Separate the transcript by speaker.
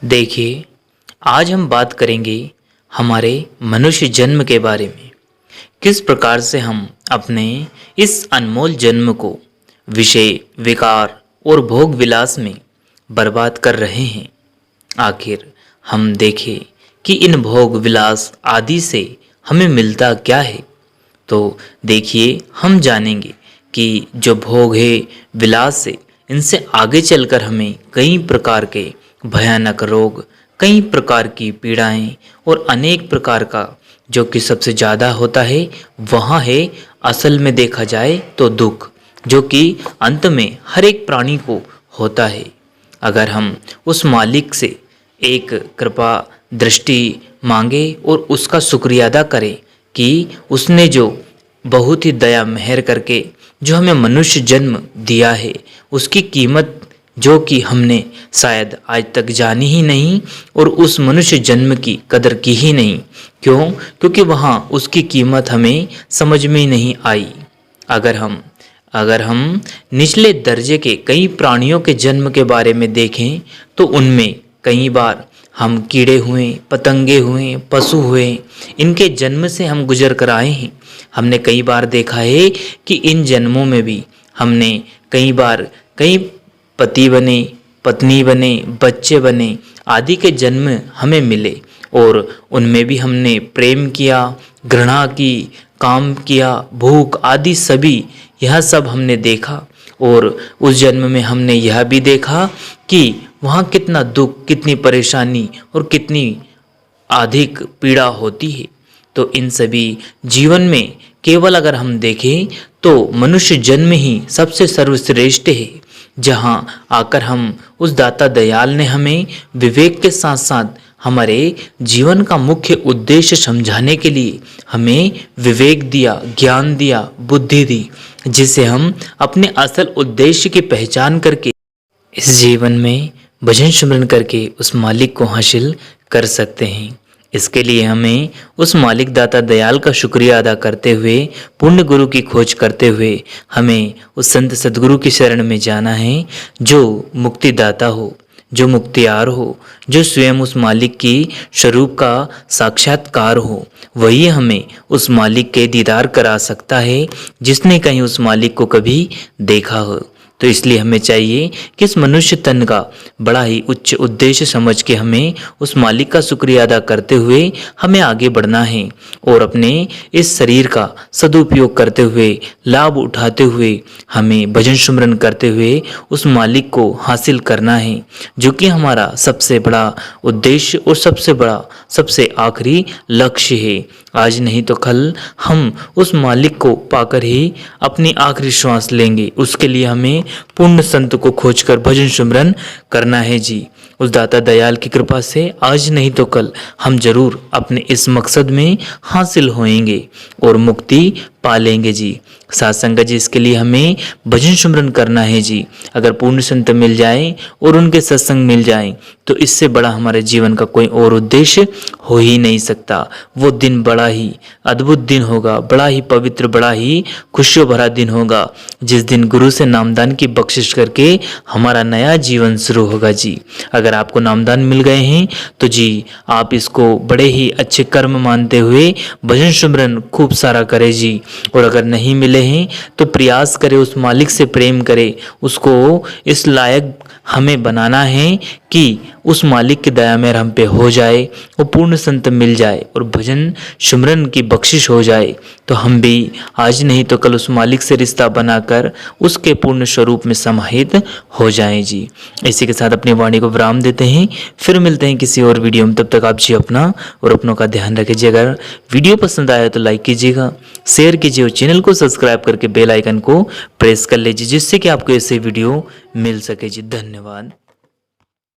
Speaker 1: देखिए, आज हम बात करेंगे हमारे मनुष्य जन्म के बारे में। किस प्रकार से हम अपने इस अनमोल जन्म को विषय, विकार और भोग विलास में बर्बाद कर रहे हैं। आखिर हम देखें कि इन भोग विलास आदि से हमें मिलता क्या है। तो देखिए, हम जानेंगे कि जो भोग है विलास से, इनसे आगे चलकर हमें कई प्रकार के भयानक रोग, कई प्रकार की पीड़ाएं और अनेक प्रकार का जो कि सबसे ज़्यादा होता है वहाँ है असल में देखा जाए तो दुख, जो कि अंत में हर एक प्राणी को होता है। अगर हम उस मालिक से एक कृपा दृष्टि मांगे और उसका शुक्रिया अदा करें कि उसने जो बहुत ही दया मेहर करके जो हमें मनुष्य जन्म दिया है, उसकी कीमत जो कि हमने शायद आज तक जानी ही नहीं और उस मनुष्य जन्म की कदर की ही नहीं। क्यों? क्योंकि वहाँ उसकी कीमत हमें समझ में ही नहीं आई। अगर हम निचले दर्जे के कई प्राणियों के जन्म के बारे में देखें तो उनमें कई बार हम कीड़े हुए, पतंगे हुए, पशु हुए, इनके जन्म से हम गुजर कर आए हैं। हमने कई बार देखा है कि इन जन्मों में भी हमने कई बार कई पति बने, पत्नी बने, बच्चे बने आदि के जन्म हमें मिले और उनमें भी हमने प्रेम किया, घृणा की, काम किया, भूख आदि सभी यह सब हमने देखा। और उस जन्म में हमने यह भी देखा कि वहाँ कितना दुख, कितनी परेशानी और कितनी अधिक पीड़ा होती है। तो इन सभी जीवन में केवल अगर हम देखें तो मनुष्य जन्म ही सबसे सर्वश्रेष्ठ है, जहाँ आकर हम उस दाता दयाल ने हमें विवेक के साथ साथ हमारे जीवन का मुख्य उद्देश्य समझाने के लिए हमें विवेक दिया, ज्ञान दिया, बुद्धि दी, जिससे हम अपने असल उद्देश्य की पहचान करके इस जीवन में भजन सिमरन करके उस मालिक को हासिल कर सकते हैं। इसके लिए हमें उस मालिक दाता दयाल का शुक्रिया अदा करते हुए, पुण्य गुरु की खोज करते हुए हमें उस संत सदगुरु की शरण में जाना है, जो मुक्तिदाता हो, जो मुक्तियार हो, जो स्वयं उस मालिक की स्वरूप का साक्षात्कार हो। वही हमें उस मालिक के दीदार करा सकता है जिसने कहीं उस मालिक को कभी देखा हो। तो इसलिए हमें चाहिए कि इस मनुष्य तन का बड़ा ही उच्च उद्देश्य समझ के हमें उस मालिक का शुक्रिया अदा करते हुए हमें आगे बढ़ना है और अपने इस शरीर का सदुपयोग करते हुए, लाभ उठाते हुए हमें भजन सुमरन करते हुए उस मालिक को हासिल करना है, जो कि हमारा सबसे बड़ा उद्देश्य और सबसे बड़ा, सबसे आखिरी लक्ष्य है। आज नहीं तो कल हम उस मालिक को पाकर ही अपनी आखिरी श्वास लेंगे। उसके लिए हमें पुण्य संत को खोजकर भजन सुमरन करना है जी। उस दाता दयाल की कृपा से आज नहीं तो कल हम जरूर अपने इस मकसद में हासिल होएंगे और मुक्ति पालेंगे जी। साथ संगत जी, इसके लिए हमें भजन सुमरन करना है जी। अगर पूर्ण संत मिल जाए और उनके सत्संग मिल जाए तो इससे बड़ा हमारे जीवन का कोई और उद्देश्य हो ही नहीं सकता। वो दिन बड़ा ही अद्भुत दिन होगा, बड़ा ही पवित्र, बड़ा ही खुशियों भरा दिन होगा, जिस दिन गुरु से नामदान की बख्शिश करके हमारा नया जीवन शुरू होगा जी। अगर आपको नामदान मिल गए हैं तो जी आप इसको बड़े ही अच्छे कर्म मानते हुए भजन सुमरन खूब सारा करें जी। और अगर नहीं मिले हैं तो प्रयास करें, उस मालिक से प्रेम करें, उसको इस लायक हमें बनाना है कि उस मालिक की दया मेहर हम पे हो जाए, वो पूर्ण संत मिल जाए और भजन सुमरन की बख्शिश हो जाए, तो हम भी आज नहीं तो कल उस मालिक से रिश्ता बनाकर उसके पूर्ण स्वरूप में समाहित हो जाएं जी। इसी के साथ अपनी वाणी को विराम देते हैं, फिर मिलते हैं किसी और वीडियो में। तब तक आप जी अपना और अपनों का ध्यान रखिए। अगर वीडियो पसंद आया तो लाइक कीजिएगा, शेयर कीजिए और चैनल को सब्सक्राइब करके बेल आइकन को प्रेस कर लीजिए, जिससे कि आपको ऐसे वीडियो मिल सके जी। धन्यवाद।